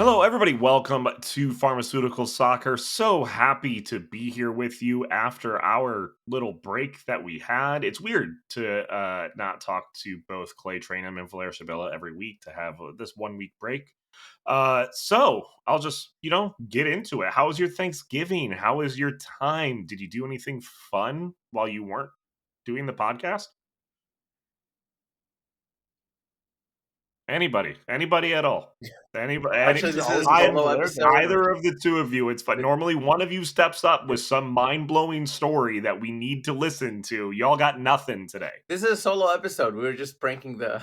Hello, everybody. Welcome to Pharmaceutical Soccer. So happy to be here with you after our little break that we had. It's weird to not talk to both Clay Trainham and Valair Sabella every week to have this 1 week break. So I'll just, get into it. How was your Thanksgiving? How was your time? Did you do anything fun while you weren't doing the podcast? Anybody at all. Actually, this is a I'm solo episode. either of the two of you. It's but normally one of you steps up with some mind-blowing story that we need to listen to. Y'all got nothing today. This is a solo episode. We were just pranking the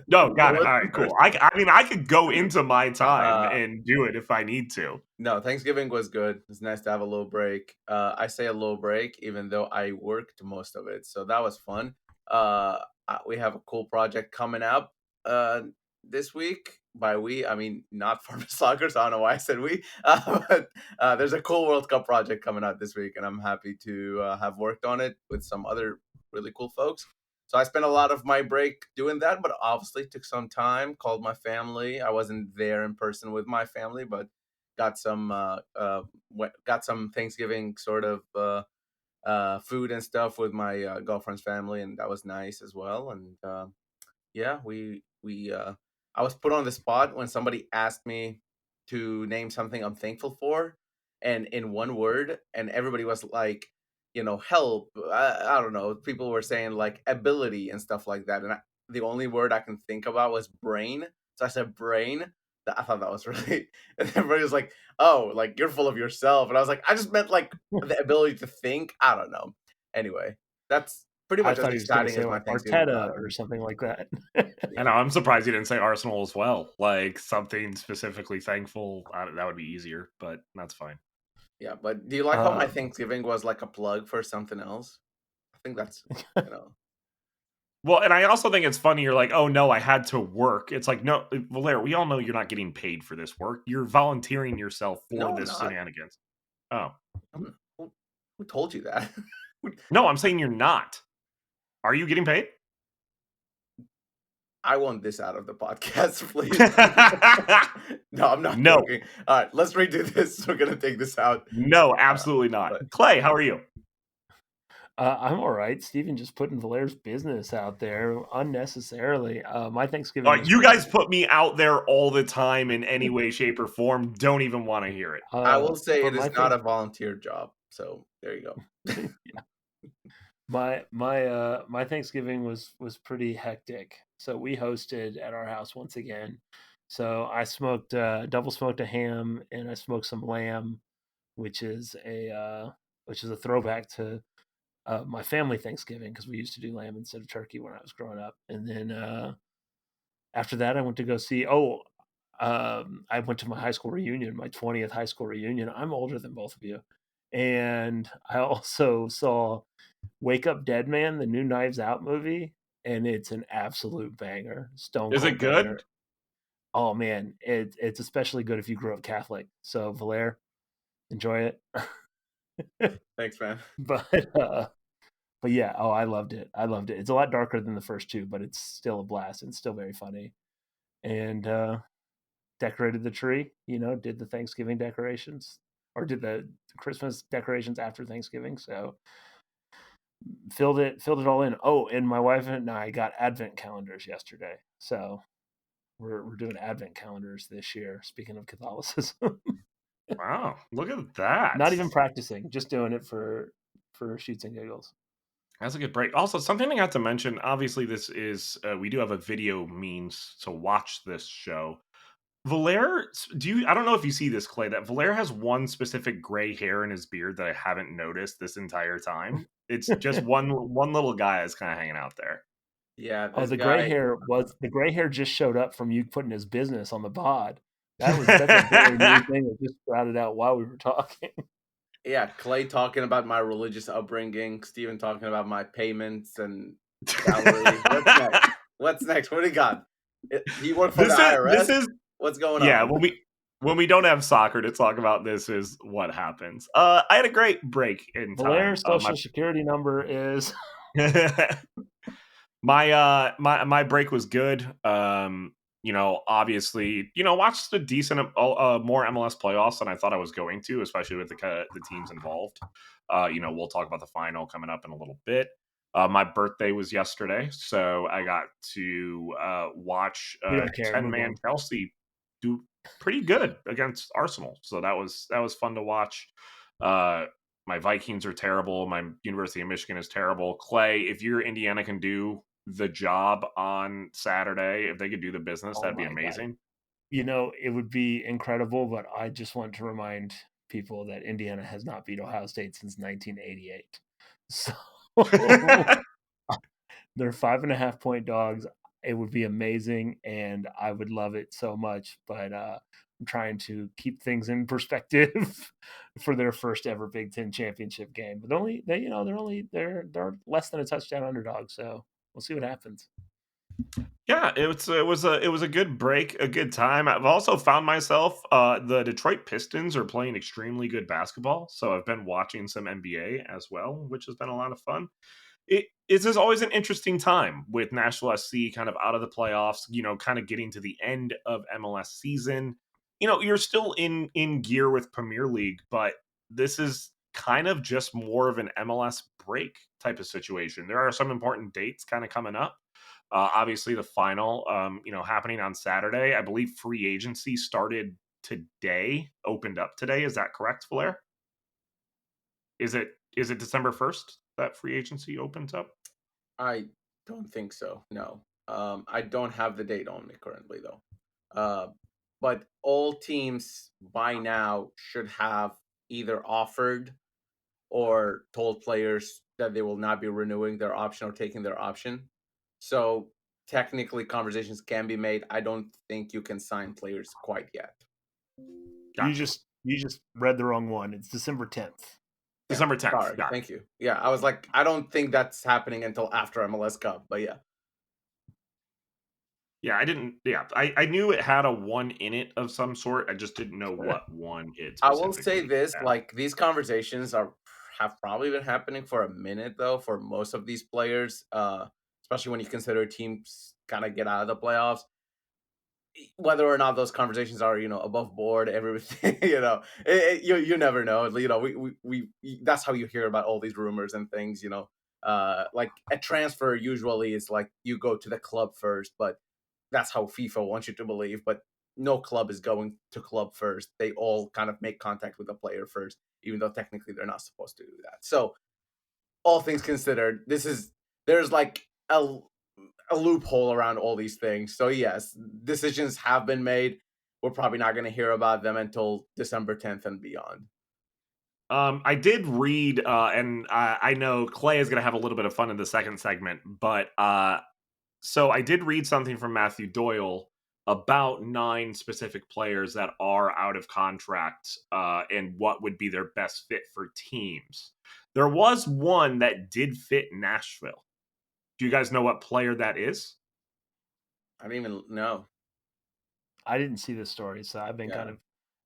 No, got the it. All right, listeners. cool. I mean, I could go into my time Uh, and do it if I need to. no, Thanksgiving was good. It's nice to have a little break. I say a little break, even though I worked most of it, so that was fun. We have a cool project coming up this week. By we, I mean not Farmer Soccer. So I don't know why I said we. But there's a cool World Cup project coming out this week, and I'm happy to have worked on it with some other really cool folks. So I spent a lot of my break doing that, but obviously took some time, called my family. I wasn't there in person with my family, but got some got some Thanksgiving sort of food and stuff with my girlfriend's family, and that was nice as well. And yeah, we I was put on the spot when somebody asked me to name something I'm thankful for, and in one word, and everybody was like, help. I don't know. People were saying like ability and stuff like that, and the only word I can think about was brain. So I said brain. I thought that was really. And everybody was like, "Oh, like you're full of yourself," and I was like, "I just meant like the ability to think." I don't know. Anyway, that's pretty I much as thought he was going to exciting say as my like Thanksgiving Arteta got. or something like that. I know. I'm surprised you didn't say Arsenal as well. Like something specifically thankful. That would be easier, but that's fine. Yeah, but do you like how my Um, Thanksgiving was like a plug for something else? I think that's, you know. Well, and I also think it's funny. You're like, oh no, I had to work. It's like, no, Valair, we all know you're not getting paid for this work. You're volunteering yourself for No, I'm this not. shenanigans. Oh, Who told you that? no, I'm saying you're not. Are you getting paid? I want this out of the podcast, please. No, I'm not No, joking. All right, let's redo this. We're gonna take this out. no, Uh, absolutely not. but Clay, how are you? I'm all right. Steven just putting Valair's business out there unnecessarily. My Thanksgiving was You pretty guys put me out there all the time in any way, shape, or form. Don't even want to hear it. I will say for it my is not a volunteer job. So there you go. my Thanksgiving was pretty hectic. So we hosted at our house once again. So I smoked double smoked a ham and I smoked some lamb, which is a throwback to my family Thanksgiving because we used to do lamb instead of turkey when I was growing up. And then after that, I went to go see. I went to my high school reunion, my 20th high school reunion. I'm older than both of you, and I also saw Wake Up Dead Man, the new Knives Out movie, and it's an absolute banger, stone Is it cold banger. good? Oh man, it's especially good if you grew up Catholic. So Valair, enjoy it. Thanks, man. But yeah, oh, I loved it. I loved it. It's a lot darker than the first two, but it's still a blast and still very funny. And decorated the tree, did the Thanksgiving decorations or did the Christmas decorations after Thanksgiving. So filled it all in. Oh, and my wife and I got advent calendars yesterday. So we're doing advent calendars this year. Speaking of Catholicism, Wow, look at that. not even practicing, just doing it for shoots and giggles. That's a good break. Also, something I got to mention. Obviously, this is we do have a video means to watch this show. Valair, I don't know if you see this, Clay, that Valair has one specific gray hair in his beard that I haven't noticed this entire time. It's just one little guy that's kind of hanging out there. Yeah, Oh, this the gray guy. hair just showed up from you putting his business on the pod. That's a very new thing that just sprouted out while we were talking. Yeah, Clay talking about my religious upbringing, Steven talking about my payments and salary. What's next? What's next? What do you got? Do you work for the This IRS? is What's going yeah. on? When we don't have soccer to talk about, this is what happens. I had a great break in time. Valair's social security number is My break was good. obviously, watched a decent, more MLS playoffs than I thought I was going to, especially with the teams involved. We'll talk about the final coming up in a little bit. My birthday was yesterday, so I got to watch We don't care. 10-man Move Chelsea do pretty good against Arsenal. So that was fun to watch. Uh, my Vikings are terrible. My University of Michigan is terrible. Clay, if your Indiana can do the job on Saturday, if they could do the business, on. Oh that'd be my god. amazing. It would be incredible, but I just want to remind people that Indiana has not beat Ohio State since 1988. So they're 5.5-point dogs. It would be amazing, and I would love it so much. But I'm trying to keep things in perspective for their first ever Big Ten championship game. But they're less than a touchdown underdog. So we'll see what happens. Yeah, it was a good break, a good time. I've also found myself the Detroit Pistons are playing extremely good basketball, so I've been watching some NBA as well, which has been a lot of fun. It is always an interesting time with Nashville SC kind of out of the playoffs, kind of getting to the end of MLS season. You're still in gear with Premier League, but this is kind of just more of an MLS break type of situation. There are some important dates kind of coming up. Obviously, the final, happening on Saturday. I believe free agency started today, opened up today. Is that correct, Valair? Is it December 1st that free agency opens up? I don't think so. No. I don't have the date on me currently though. Uh, but all teams by now should have either offered or told players that they will not be renewing their option or taking their option. So technically, conversations can be made. I don't think you can sign players quite yet. Gotcha. You just read the wrong one. It's December 10th. Yeah, December 10th. sorry. Got it. Thank you. Yeah, I was like, I don't think that's happening until after MLS Cup, but yeah. Yeah, I didn't. Yeah, I knew it had a one in it of some sort. I just didn't know what one it I will say specifically this, had. like these conversations are have probably been happening for a minute though for most of these players, especially when you consider teams kind of get out of the playoffs. Whether or not those conversations are above board, everything you never know. That's how you hear about all these rumors and things. Like a transfer usually is like you go to the club first, but that's how FIFA wants you to believe. But no club is going to club first. They all kind of make contact with the player first, even though technically they're not supposed to do that. So all things considered, there's like a loophole around all these things. So yes, decisions have been made. We're probably not going to hear about them until December 10th and beyond. I did read, and I know Clay is going to have a little bit of fun in the second segment, but so I did read something from Matthew Doyle about 9 specific players that are out of contract, and what would be their best fit for teams. There was one that did fit Nashville. Do you guys know what player that is? I don't even know. I didn't see this story, so I've been kind Yeah. of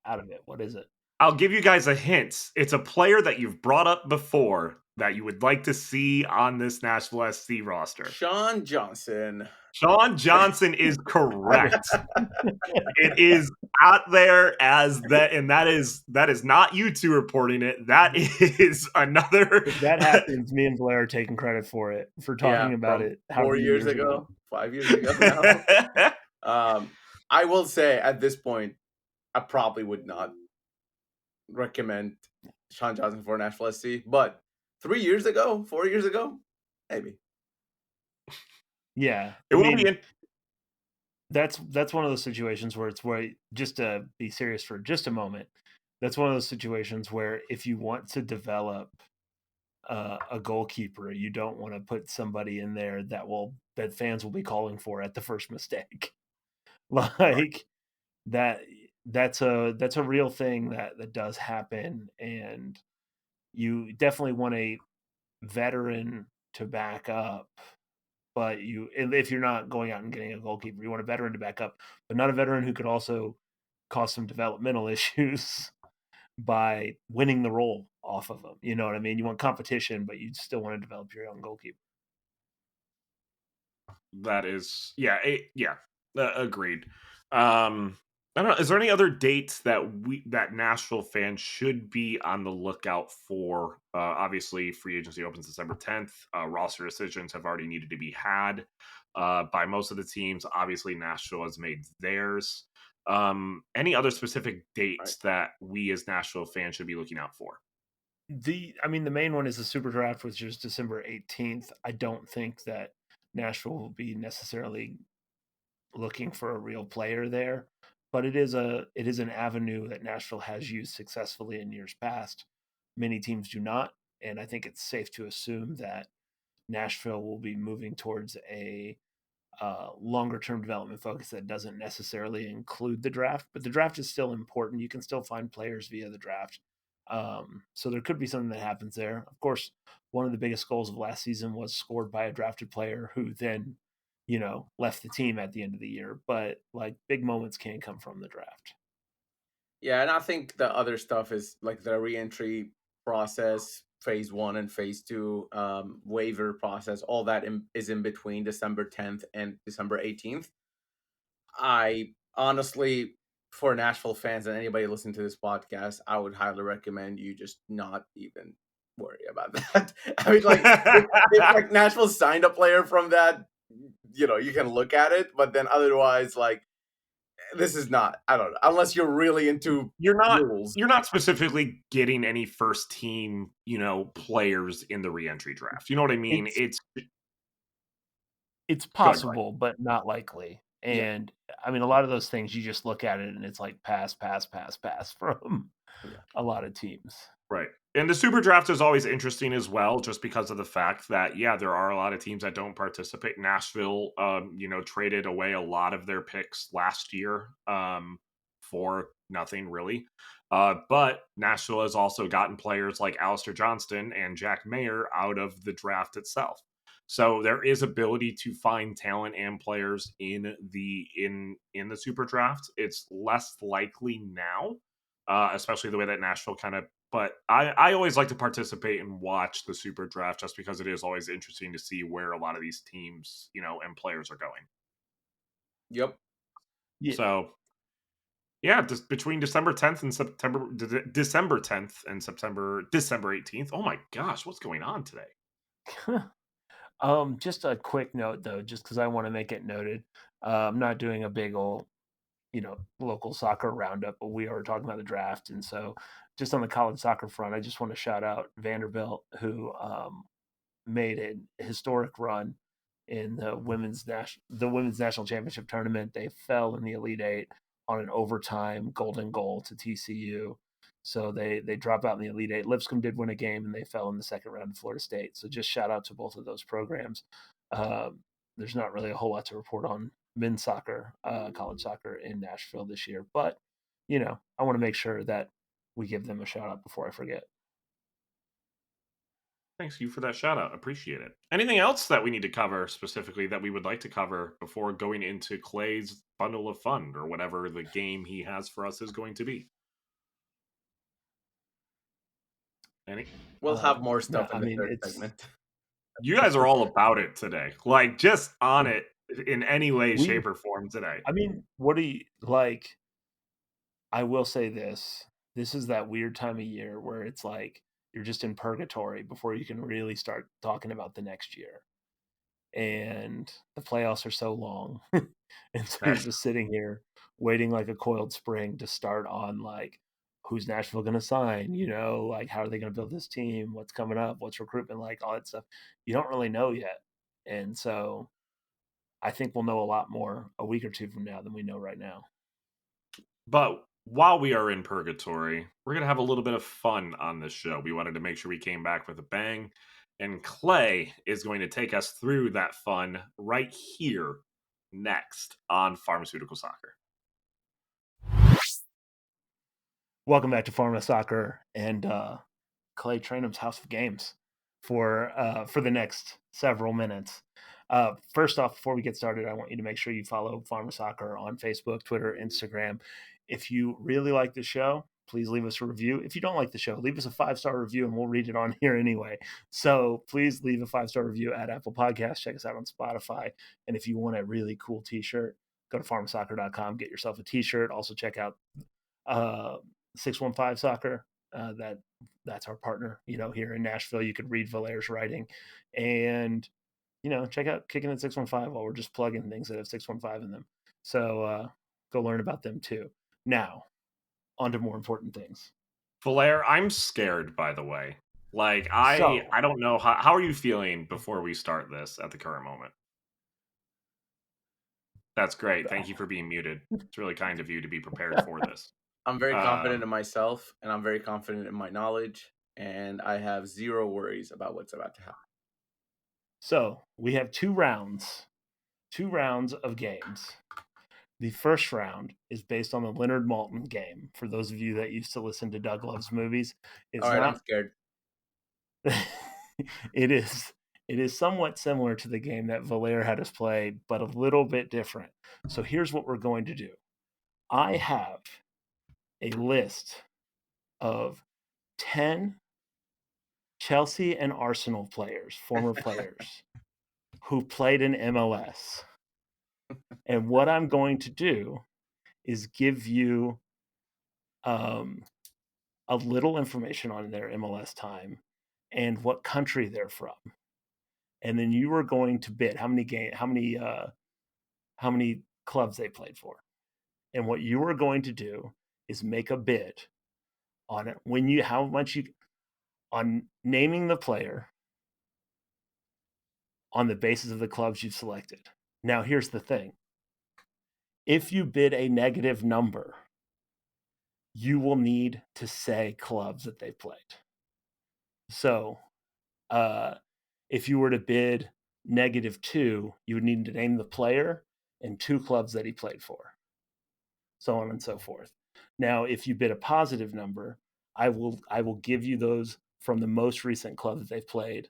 out of it. What is it? I'll give you guys a hint. It's a player that you've brought up before that you would like to see on this Nashville SC roster. Sean Johnson. Sean Johnson is I did. correct. It is out there as that, and that is not you two reporting it. That is another. If that happens, me and Blair are taking credit for it, for Yeah, talking about from it however 4 many years years ago. ago, 5 years ago now. I will say at this point, I probably would not recommend Sean Johnson for Nashville SC, but 3 years ago, 4 years ago, maybe. Yeah, It I will be mean, in, that's one of those situations where it's where, just to be serious for just a moment, that's one of those situations where if you want to develop a goalkeeper, you don't want to put somebody in there that fans will be calling for at the first mistake. Like that that's a real thing that does happen, and you definitely want a veteran to back up. But if you're not going out and getting a goalkeeper, you want a veteran to back up, but not a veteran who could also cause some developmental issues by winning the role off of them. You know what I mean? You want competition, but you still want to develop your own goalkeeper. that is, yeah, yeah. Agreed. I don't know. Is there any other dates that Nashville fans should be on the lookout for? Obviously, free agency opens December 10th. Roster decisions have already needed to be had by most of the teams. Obviously, Nashville has made theirs. Any other specific Right. dates that we as Nashville fans should be looking out for? The main one is the Super Draft, which is December 18th. I don't think that Nashville will be necessarily looking for a real player there, but it is an avenue that Nashville has used successfully in years past. Many teams do not, and I think it's safe to assume that Nashville will be moving towards a longer term development focus that doesn't necessarily include the draft, but the draft is still important. You can still find players via the draft. So there could be something that happens there. Of course, one of the biggest goals of last season was scored by a drafted player who then, left the team at the end of the year. But like big moments can come from the draft. Yeah, and I think the other stuff is like the reentry process, phase one and phase two, waiver process, all that is in between December 10th and December 18th. I honestly, for Nashville fans and anybody listening to this podcast, I would highly recommend you just not even worry about that. I mean, like, if like Nashville signed a player from that, you can look at it, but then otherwise, like, this is not, I don't know, unless you're really into you're not rules. you're not specifically getting any first team, players in the reentry draft. You know what I mean? It's it's Good, right? possible, but not likely. Yeah, And I mean, a lot of those things you just look at it and it's like pass, pass, pass, pass from yeah. a lot of teams. Right. And the super draft is always interesting as well, just because of the fact that, yeah, there are a lot of teams that don't participate. Nashville, traded away a lot of their picks last year for nothing really. But Nashville has also gotten players like Alistair Johnston and Jack Mayer out of the draft itself. So there is ability to find talent and players in the super draft. It's less likely now, especially the way that Nashville kind of. But I always like to participate and watch the super draft just because it is always interesting to see where a lot of these teams, and players are going. Yep. Yeah. So yeah, just between December 10th and December 18th. Oh my gosh, what's going on today? Just a quick note though, just because I want to make it noted. I'm not doing a big old, local soccer roundup, but we are talking about the draft, and so just on the college soccer front, I just want to shout out Vanderbilt, who made a historic run in the women's national championship tournament. They fell in the Elite Eight on an overtime golden goal to TCU. So they drop out in the Elite Eight. Lipscomb did win a game, and they fell in the second round to Florida State. So just shout out to both of those programs. There's not really a whole lot to report on men's soccer, college soccer in Nashville this year, but I want to make sure that we give them a shout out before I forget. Thanks you for that shout out. Appreciate it. Anything else that we need to cover specifically that we would like to cover before going into Clay's bundle of fun or whatever the game he has for us is going to be? Any? We'll have more No, stuff in I the mean third it's segment. You guys are all about it today. Like just on yeah, it in any way, we shape, or form today. I mean, what do you like? I will say this. This is that weird time of year where it's like you're just in purgatory before you can really start talking about the next year. And the playoffs are so long. And so you're Hey, just sitting here waiting like a coiled spring to start on like who's Nashville going to sign, like how are they going to build this team, what's coming up, what's recruitment like, all that stuff. You don't really know yet. And so I think we'll know a lot more a week or two from now than we know right now. but while we are in purgatory, we're going to have a little bit of fun on this show. We wanted to make sure we came back with a bang. And Clay is going to take us through that fun right here next on Pharmaceutical Soccer. Welcome back to Pharma Soccer and Clay Trainum's House of Games for the next several minutes. First off, before we get started, I want you to make sure you follow Pharma Soccer on Facebook, Twitter, Instagram. If you really like the show, please leave us a review. If you don't like the show, leave us a 5-star review and we'll read it on here anyway. So please leave a 5-star review at Apple Podcasts. Check us out on Spotify. And if you want a really cool t-shirt, go to farmsoccer.com, get yourself a t-shirt. Also check out 615 Soccer. That's our partner, here in Nashville. You could read Valair's writing, and check out Kicking at 615 while we're just plugging things that have 615 in them. So go learn about them too. Now, on to more important things. Valair, I'm scared, by the way. Like, So, I don't know how are you feeling before we start this at the current moment? That's great. Thank you for being muted. It's really kind of you to be prepared for this. I'm very confident in myself, and I'm very confident in my knowledge, and I have zero worries about what's about to happen. So we have 2 rounds of games. The first round is based on the Leonard Maltin game. For those of you that used to listen to Doug Loves Movies, it's All right, I'm not. scared. It is somewhat similar to the game that Valair had us play, but a little bit different. So here's what we're going to do. I have a list of 10 Chelsea and Arsenal players, former players, who played in MLS. And what I'm going to do is give you a little information on their MLS time and what country they're from. And then you are going to bid how many clubs they played for. And what you are going to do is make a bid on it on naming the player on the basis of the clubs you've selected. Now, here's the thing. If you bid a negative number, you will need to say clubs that they played. So, if you were to bid -2, you would need to name the player and 2 clubs that he played for, so on and so forth. Now, if you bid a positive number, I will give you those from the most recent club that they've played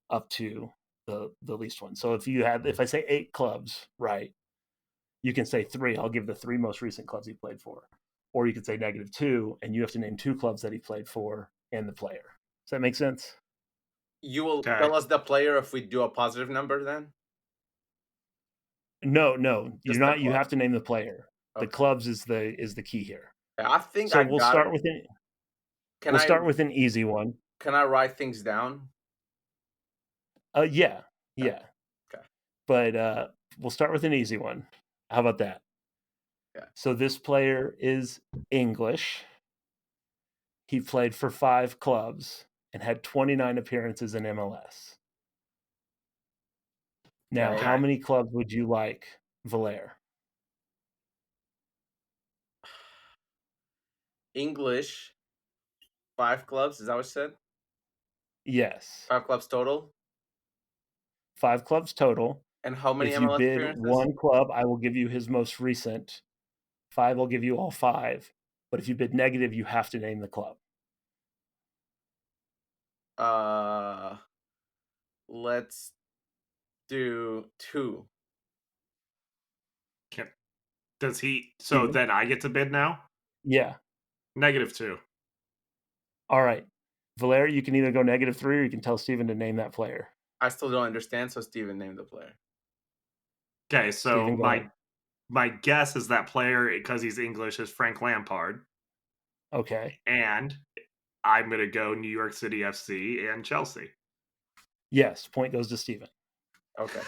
up to the least one. So if I say 8 clubs, right, you can say 3. I'll give the 3 most recent clubs he played for. Or you could say -2, and you have to name 2 clubs that he played for and the player. Does that make sense? You will Okay. tell us the player if we do a positive number then? No, you're Just the not. You club. have to name the player. The Okay. clubs is the key here. Yeah, I think So I got it. Can we'll I start with an easy one. can I write things down? Yeah, Okay. yeah. Okay. But we'll start with an easy one. How about that? Yeah. So this player is English. He played for 5 clubs and had 29 appearances in MLS. Now, Okay. how many clubs would you like, Valair? English, 5 clubs, is that what you said? Yes. 5 clubs total? 5 clubs total. And how many If you MLS bid appearances? 1 club, I will give you his most recent. 5, I'll give you all 5. But if you bid negative, you have to name the club. Let's do 2. Does he? So Steven? then I get to bid now? Yeah. -2. All right. Valair, you can either go -3 or you can tell Steven to name that player. I still don't understand, so Steven named the player. Okay, so Steven, go ahead. my guess is that player, because he's English, is Frank Lampard, Okay. and I'm gonna go New York City FC and Chelsea. Yes. Point goes to Steven. Okay.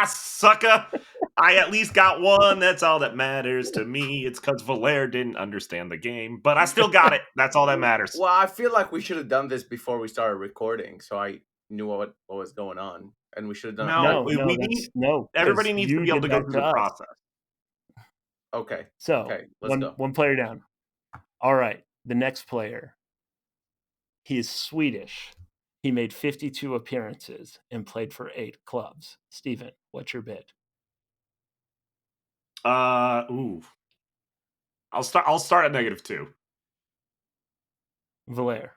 Sucker! I at least got one. That's all that matters to me. It's because Valair didn't understand the game, but I still got it. That's all that matters. Well, I feel like we should have done this before we started recording, so I knew what was going on, and we should have done it. No, No, we that's need no, everybody because needs to you be able did to go that through to the us. process. Okay. So Okay, let's go. one player down. All right. The next player. He is Swedish. He made 52 appearances and played for 8 clubs. Steven, what's your bid? Ooh. I'll start at -2. Valair.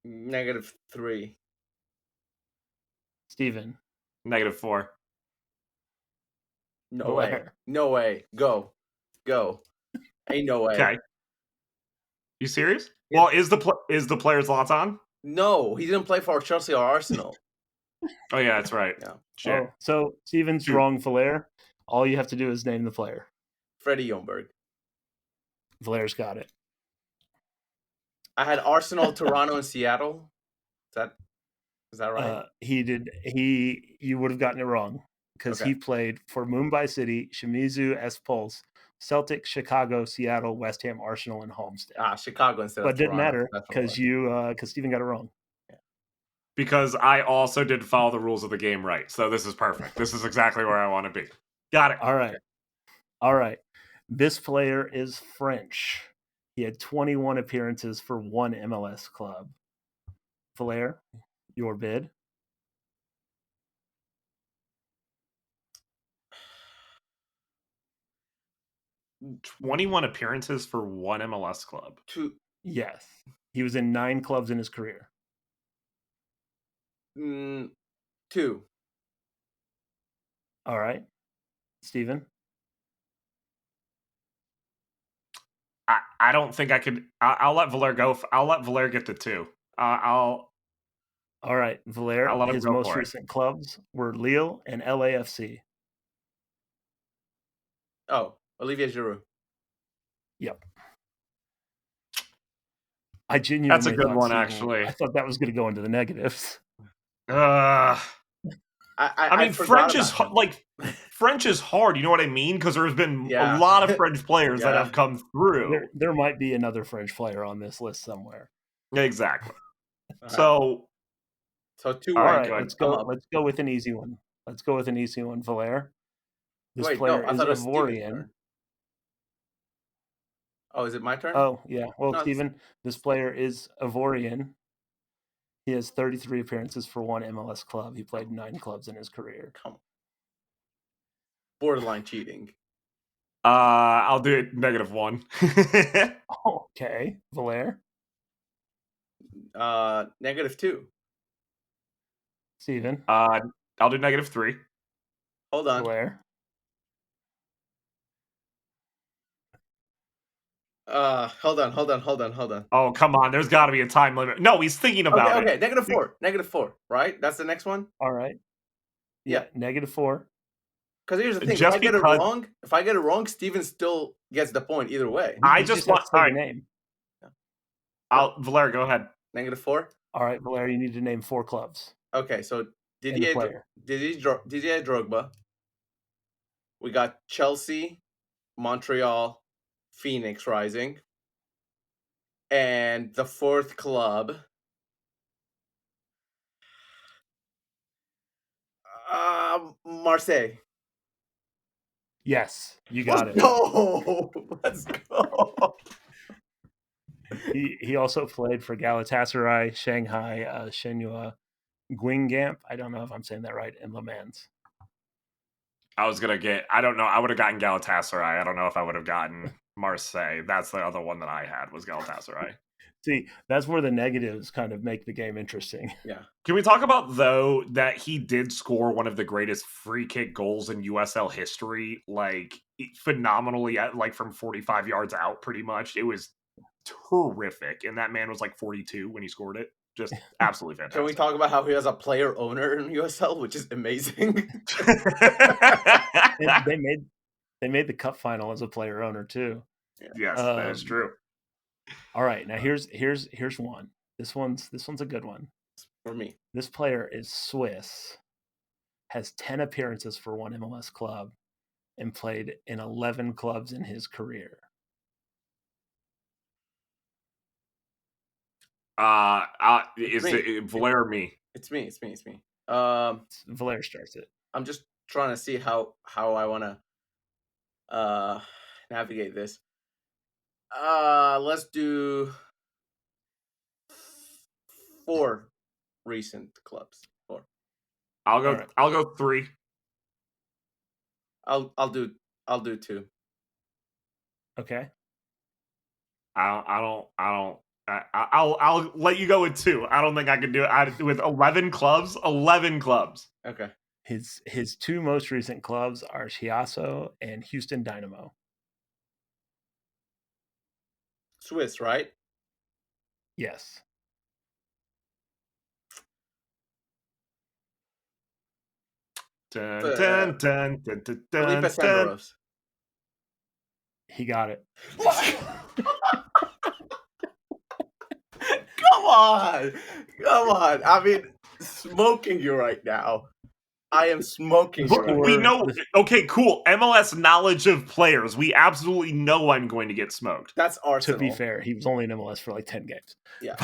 -3. Steven. -4. No way. Valair. No way. Go. Go. Ain't no way. Okay. You serious? Yeah. Well, is the player Zlatan? No, he didn't play for Chelsea or Arsenal. Oh yeah, that's right. Yeah. Shit. Oh, so Steven's Shoot. wrong, Valair. All you have to do is name the player. Freddie Ljungberg. Valair's got it. I had Arsenal, Toronto, and Seattle. Is that right? You would have gotten it wrong because Okay. he played for Mumbai City, Shimizu S-Pulse, Celtic, Chicago, Seattle, West Ham, Arsenal, and Homestead. Chicago instead But of it didn't Toronto. matter That's what it because was. Steven got it wrong. Because I also did follow the rules of the game right. So this is perfect. This is exactly where I want to be. Got it. All right. All right. This player is French. He had 21 appearances for one MLS club. Valair, your bid. 21 appearances for one MLS club. Two. Yes. He was in 9 clubs in his career. 2. All right. Steven? I don't think I could. I'll let Valair go. I'll let Valair get the 2. I'll All right. Valair, let him his go most for it. recent clubs were Lille and LAFC. Oh, Olivier Giroud. Yep. I That's a genuinely good thought one, Steven, actually. I thought that was going to go into the negatives. I mean, forgot French is about him. like French is hard. You know what I mean? Because there's been a Yeah. lot of French players that Yeah. have come through. There might be another French player on this list somewhere. Exactly. All So 2 all All right. right, right, go ahead. let's I'm go. up. Let's go with an easy one. Valair. This Wait, player no, I is thought it was Steven's Ivorian. turn. Oh, is it my turn? Oh, yeah. Well, No, Steven, this player is Ivorian. He has 33 appearances for one MLS club. He played 9 clubs in his career. come on. Borderline cheating. I'll do it -1. Okay, Valair. -2. Steven. I'll do -3. Hold on. Valair. Hold on. Oh, come on. There's got to be a time limit. No, he's thinking about Okay, it. -4. -4, right? That's the next one? All right. Yeah. -4. Because here's the thing. Just because If I get it wrong, Steven still gets the point either way. I You just have want. to say All the right, name. Valair, go ahead. -4? All right, Valair, you need to name 4 clubs Okay, so and the player. Didier Drogba. We got Chelsea, Montreal, Phoenix Rising. And the 4th club. Marseille. Yes, you got it. No, let's go. He also played for Galatasaray, Shanghai, Shenhua, Guingamp. I don't know if I'm saying that right, and Le Mans. I was gonna get. I don't know. I would have gotten Galatasaray. I don't know if I would have gotten Marseille. That's the other one that I had was Galatasaray. See, that's where the negatives kind of make the game interesting. Yeah. Can we talk about though that he did score one of the greatest free kick goals in USL history, like phenomenally, like from 45 yards out, pretty much. It was terrific, and that man was like 42 when he scored it. Just absolutely fantastic. Can we talk about how he has a player owner in USL, which is amazing? And they made the cup final as a player owner too. Yes, that is true. All right, now here's one. This one's a good one. For me. This player is Swiss, has 10 appearances for one MLS club, and played in 11 clubs in his career. Is it Valair or me? It's me. Valair starts it. I'm just trying to see how I want to navigate this. Let's do 4 recent clubs. 4. I'll go. Right. I'll go 3. I'll do 2. Okay. I'll let you go with 2. I don't think I can do it. With 11 clubs. 11 clubs. Okay. His 2 most recent clubs are Chiasso and Houston Dynamo. Swiss, right? Yes. Dun, dun, dun, dun, dun, Felipe dun, dun. Senderos. He got it. Come on. Come on. I mean, smoking you right now. I am smoking you right We Score now. know. the- Okay, cool. MLS knowledge of players. We absolutely know I'm going to get smoked. That's To Arsenal. be fair, he was only in MLS for like 10 games. Yeah.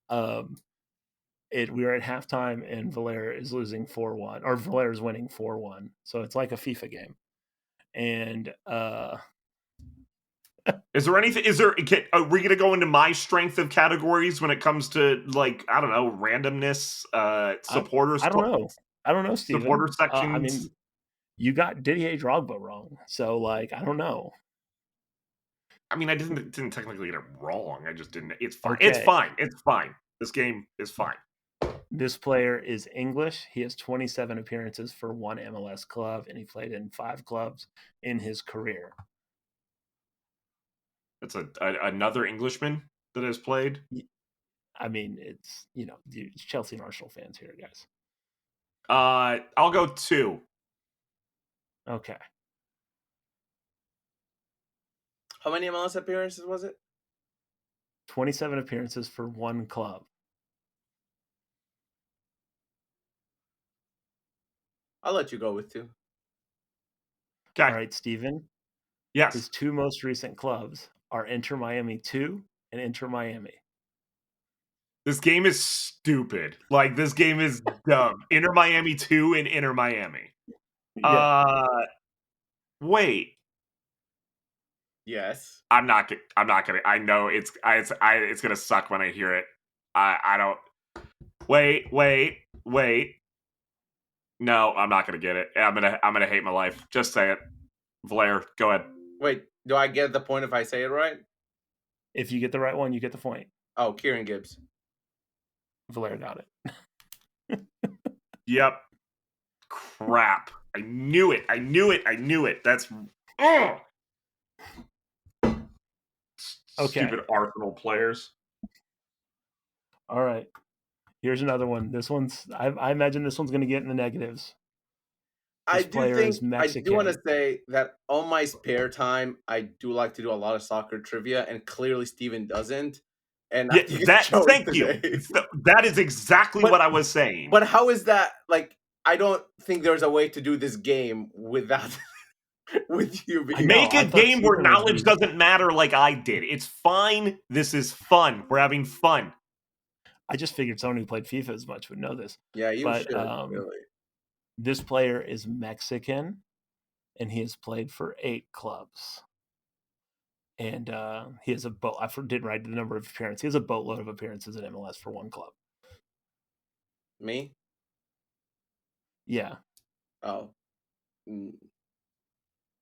But we are at halftime and Valair is losing 4-1, or Valair is winning 4-1. So it's like a FIFA game. And Is there anything? Are we going to go into my strength of categories when it comes to, like, I don't know, randomness, supporters? I don't know, Steven. Supporter sections. I mean, you got Didier Drogba wrong. So, like, I don't know. I mean, I didn't technically get it wrong. I just didn't. It's fine. Okay. It's fine. It's fine. This game is fine. This player is English. He has 27 appearances for one MLS club, and he played in 5 clubs in his career. That's another Englishman that has played. I mean, it's, it's Chelsea and Arsenal fans here, guys. I'll go 2. Okay. How many MLS appearances was it? 27 appearances for one club. I'll let you go with 2. Okay. All right, Steven. Yes. His 2 most recent clubs are Inter Miami 2 and Inter Miami. This game is stupid. Like, this game is dumb. Inter Miami 2 and Inter Miami. Yeah. Wait. Yes. I'm not gonna. I know it's gonna suck when I hear it. I don't. Wait. No, I'm not gonna get it. I'm gonna hate my life. Just say it. Valair, go ahead. Wait, do I get the point if I say it right? If you get the right one, you get the point. Oh, Kieran Gibbs. Valair got it. Yep. Crap. I knew it. That's Okay. stupid Arsenal players. All right. Here's another one. This one's I imagine this one's going to get in the negatives. I This do player think is I do Mexican. want to say that on my spare time, I do like to do a lot of soccer trivia, and clearly Steven doesn't. And I Yeah, think it's that. showing Thank you. today. That is exactly But- what I was saying. But how is that? Like, I don't think there's a way to do this game without with you being. Make I a thought game where Steven would knowledge be- doesn't matter, like I did. It's fine. This is fun. We're having fun. I just figured someone who played FIFA as much would know this. Yeah, you But, should really. This player is Mexican, and he has played for 8 clubs. And he has I didn't write the number of appearances. He has a boatload of appearances in MLS for one club. Me? Yeah. Oh.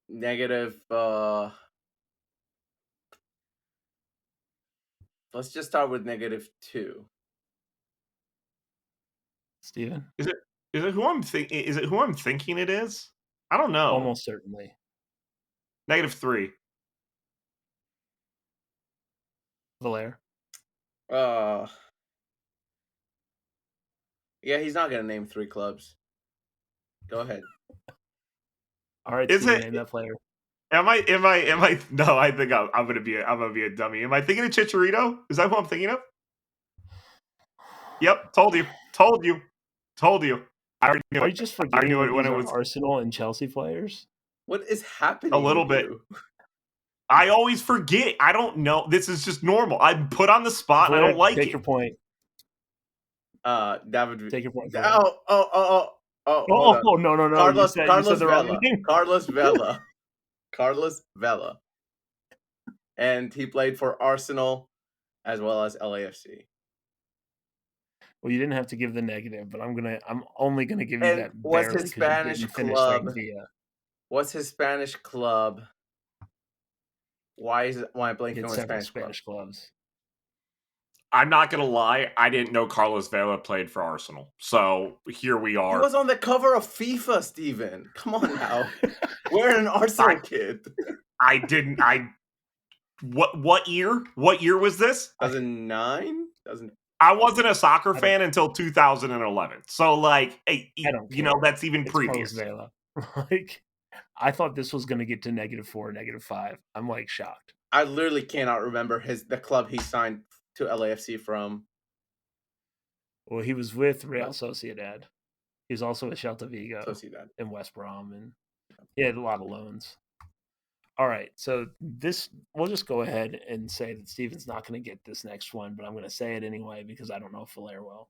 Negative. Let's just start with -2. Steven? Is it who I'm thinking? Is it who I'm thinking it is? I don't know. Almost certainly. -3. Valair? Yeah, he's not gonna name 3 clubs. Go ahead. All right, Is Steven, it- name that player. Am I? No, I think I'm gonna be a dummy. Am I thinking of Chicharito? Is that who I'm thinking of? Yep. Told you. I already knew Are it. you just forgetting knew that it when these it are was- Arsenal and Chelsea players? What is happening? A little with bit. you? I always forget. I don't know. This is just normal. I'm put on the spot. And I Valair, don't like take it. your point. David. Take your point. Valair. Oh. hold on. Oh, no. Carlos you said the wrong Vela. name. Carlos Vela. Carlos Vela. And he played for Arsenal as well as LAFC. Well, you didn't have to give the negative, but I'm only gonna give you And that what's barely his 'cause you Spanish didn't finish club? saying Villa. What's his Spanish club? Why am I He blanking had on several his Spanish club? clubs. I'm not gonna lie. I didn't know Carlos Vela played for Arsenal. So here we He are. was on the cover of FIFA, Steven. Come on now. We're an Arsenal kid. I didn't. What year? What year was this? 2009? I wasn't a soccer I don't fan until 2011. So, like, I don't care. that's even It's Carlos previous. Vela. Like, I thought this was gonna get to -4, -5. I'm, like, shocked. I literally cannot remember the club he signed to LAFC from. Well, he was with Real Sociedad. He was also with Celta So Vigo see that. and West Brom, and he had a lot of loans. All right, so we'll just go ahead and say that Steven's not going to get this next one, but I'm going to say it anyway because I don't know if Valair will.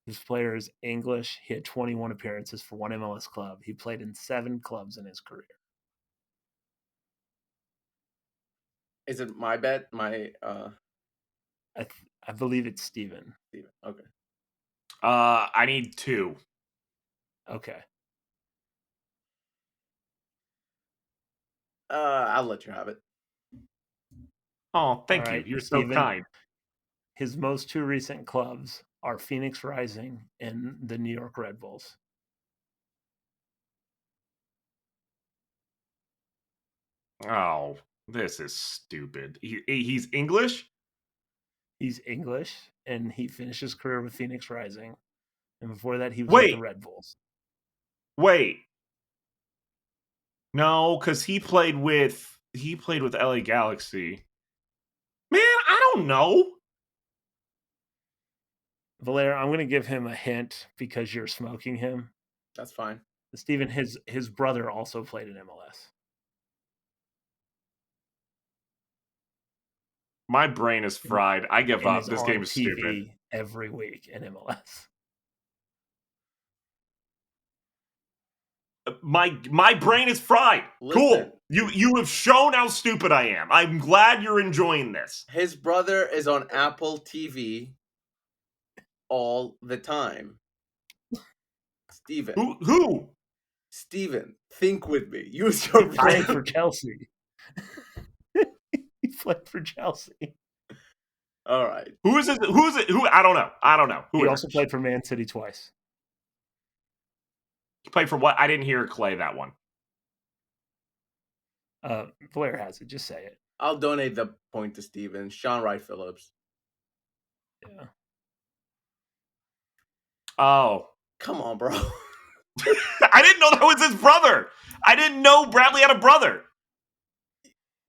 This player is English. He had 21 appearances for one MLS club. He played in 7 clubs in his career. Is it my bet? I believe it's Steven. Steven. Okay. I need 2. Okay. I'll let you have it. Oh, thank All you. right, You're so Steven. kind. His most 2 recent clubs are Phoenix Rising and the New York Red Bulls. Oh, this is stupid. He's English? He's English, and he finished his career with Phoenix Rising. And before that, he was with the Wait. Red Bulls. Wait. No, because he played with LA Galaxy. Man, I don't know. Valair, I'm going to give him a hint because you're smoking him. That's fine. Steven, his brother also played in MLS. My brain is fried. I give And up. is This on game is stupid. TV every week in MLS. My brain is fried. Listen. Cool. You have shown how stupid I am. I'm glad you're enjoying this. His brother is on Apple TV all the time. Steven. Who? Steven, think with me. Use your He played brain. for Chelsea. He played for Chelsea. All right. Who is it? Who is it? Who? I don't know. Who He is also it? played for Man City twice. He played for what? I didn't hear Clay that one. Valair has it. Just say it. I'll donate the point to Steven. Sean Wright Phillips. Yeah. Oh. Come on, bro. I didn't know that was his brother. I didn't know Bradley had a brother.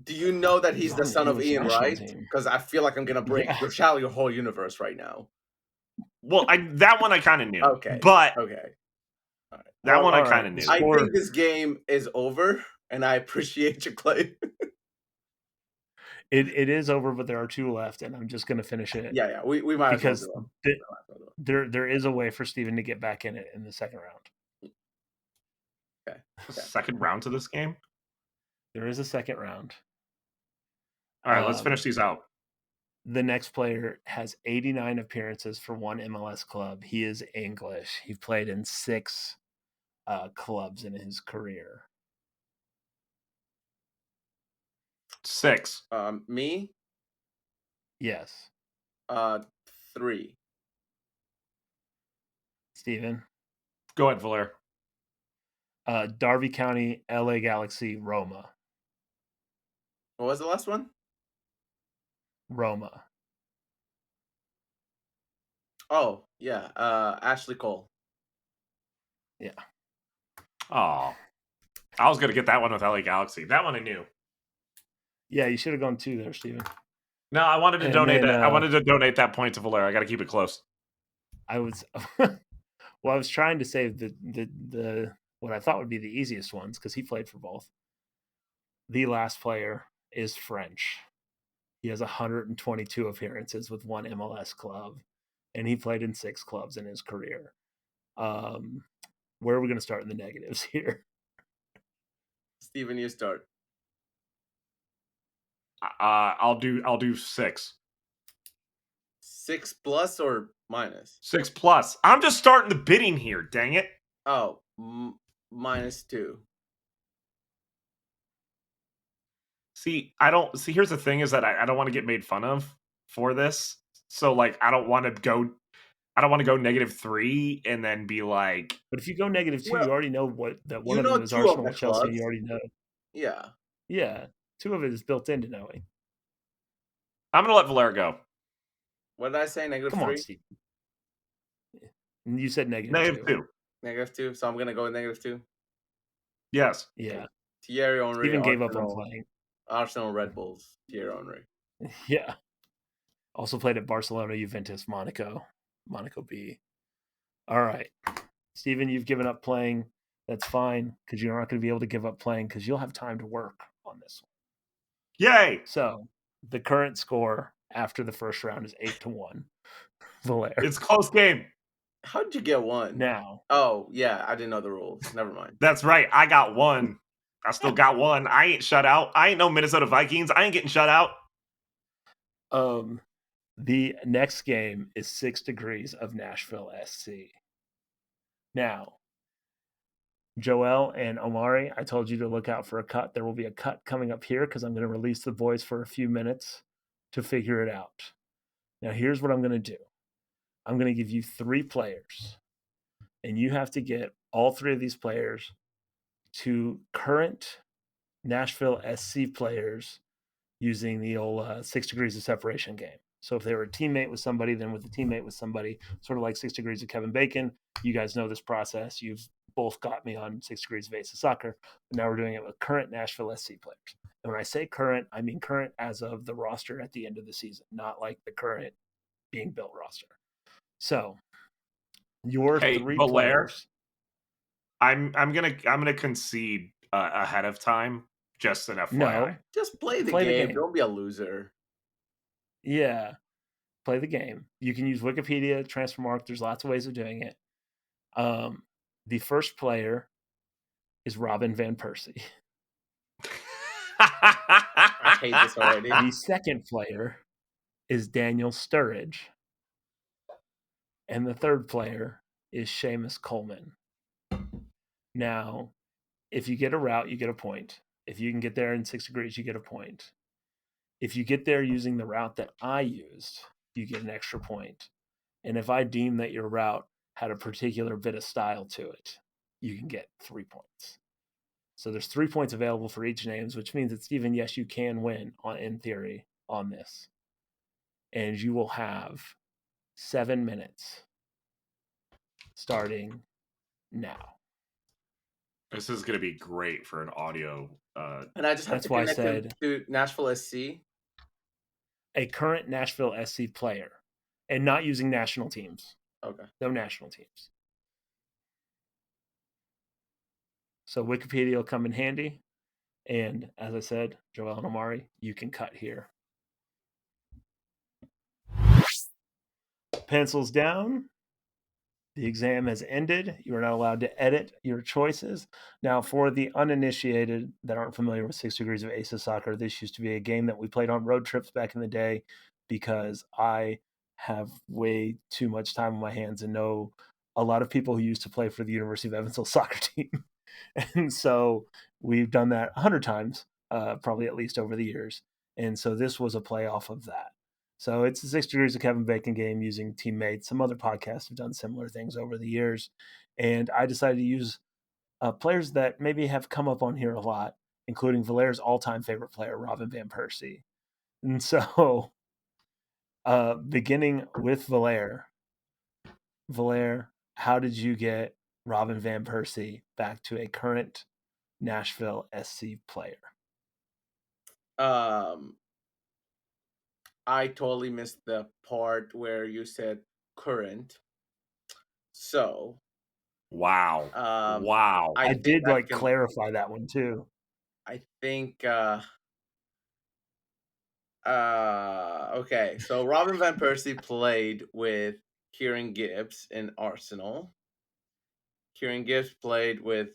Do you know that he's He's the on the son of English Ian national Wright? team. Because I feel like I'm gonna break your whole universe right now. Well, that one I kind of knew. Okay. But Okay. that Well, one I all kind right. of knew. I Score. think this game is over, and I appreciate your claim. It is over, but there are 2 left, and I'm just going to finish it. Yeah. We might because as well do it. there is a way for Steven to get back in it in the second round. Okay. Second round to this game? There is a second round. All right, let's finish these out. The next player has 89 appearances for one MLS club. He is English. He played in 6 clubs in his career. 6. Me? Yes. 3. Steven? Go ahead, Valair. Derby County, LA Galaxy, Roma. What was the last one? Roma. Oh, yeah. Ashley Cole. Yeah. Oh. I was going to get that one with LA Galaxy. That one I knew. Yeah, you should have gone 2 there, Steven. No, I wanted to donate that. I wanted to donate that point to Valair. I got to keep it close. I was well, I was trying to save the what I thought would be the easiest ones because he played for both. The last player is French. He has 122 appearances with one MLS club, and he played in 6 clubs in his career. Where are we going to start in the negatives here? Steven, you start. I'll do 6. 6 plus or minus? 6 plus. I'm just starting the bidding here. Dang it. Oh, -2. See, here's the thing is that I don't want to get made fun of for this. So like I don't want to go -3 and then be like, But if you go -2, Well, you already know one you of know them is 2 of Arsenal the and Chelsea. clubs. You already know. Yeah. Yeah, 2 of it is built into knowing. I'm gonna let Valair go. What did I say? Negative Come on, 3? Steve. You said negative Negative 2. 2. Negative 2. So I'm gonna go with negative 2. Yes. Yeah. Thierry Henry, Steven gave up on playing. Arsenal, Red Bulls. Thierry Henry. Yeah. Also played at Barcelona, Juventus, Monaco B. All right. Steven, you've given up playing. That's fine because you're not going to be able to give up playing because you'll have time to work on this one. Yay! So the current score after the first round is 8-1. Valair. It's a close game. How did you get 1? Now. Oh, yeah. I didn't know the rules. Never mind. That's right. I got 1. I still got 1. I ain't shut out. I ain't no Minnesota Vikings. I ain't getting shut out. The next game is 6 Degrees of Nashville SC. Now, Joel and Omari, I told you to look out for a cut. There will be a cut coming up here because I'm going to release the boys for a few minutes to figure it out. Now, here's what I'm going to do. I'm going to give you 3 players, and you have to get all 3 of these players to current Nashville SC players using the old 6 degrees of separation game. So if they were a teammate with somebody, then with a teammate with somebody, sort of like 6 degrees of Kevin Bacon. You guys know this process. You've both got me on 6 degrees of Ace of Soccer. But now we're doing it with current Nashville SC players. And when I say current, I mean current as of the roster at the end of the season, not like the current being built roster. So your 3 Valair, players. I'm gonna concede ahead of time. Just an FYI. No, just play the game. Don't be a loser. Yeah, play the game. You can use Wikipedia, Transfermarkt. There's lots of ways of doing it. The first player is Robin Van Persie. I hate this already. The second player is Daniel Sturridge. And the third player is Seamus Coleman. Now, if you get a route, you get a point. If you can get there in 6 degrees, you get a point. If you get there using the route that I used, you get an extra point. And if I deem that your route had a particular bit of style to it, you can get 3 points. So there's 3 points available for each names, which means that Steven, yes, you can win in theory on this. And you will have 7 minutes starting now. This is going to be great for an audio. And I just have to connect him to Nashville SC. A current Nashville SC player, and not using national teams. Okay. No national teams. So Wikipedia will come in handy. And as I said, Joel and Omari, you can cut here. Pencils down. The exam has ended. You are not allowed to edit your choices. Now, for the uninitiated that aren't familiar with 6 degrees of Ace of Soccer, this used to be a game that we played on road trips back in the day because I have way too much time on my hands and know a lot of people who used to play for the University of Evansville soccer team. And so we've done that 100 times, probably at least over the years. And so this was a play off of that. So it's the 6 degrees of Kevin Bacon game using teammates. Some other podcasts have done similar things over the years. And I decided to use players that maybe have come up on here a lot, including Valair's all-time favorite player, Robin Van Persie. And so beginning with Valair, how did you get Robin Van Persie back to a current Nashville SC player? I totally missed the part where you said current. So wow. Wow. I did clarify that one too. I think okay. So Robin Van Persie played with Kieran Gibbs in Arsenal. Kieran Gibbs played with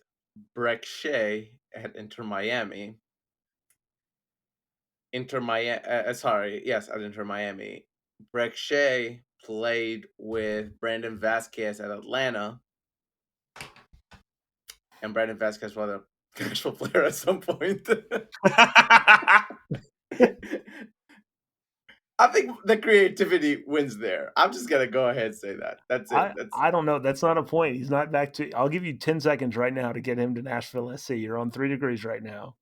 Breck Shea at Inter Miami. At Inter Miami. Breck Shea played with Brandon Vasquez at Atlanta. And Brandon Vasquez was a national player at some point. I think the creativity wins there. I'm just gonna go ahead and say that. That's it. I don't know. That's not a point. He's not back to. I'll give you 10 seconds right now to get him to Nashville SC. You're on 3 degrees right now.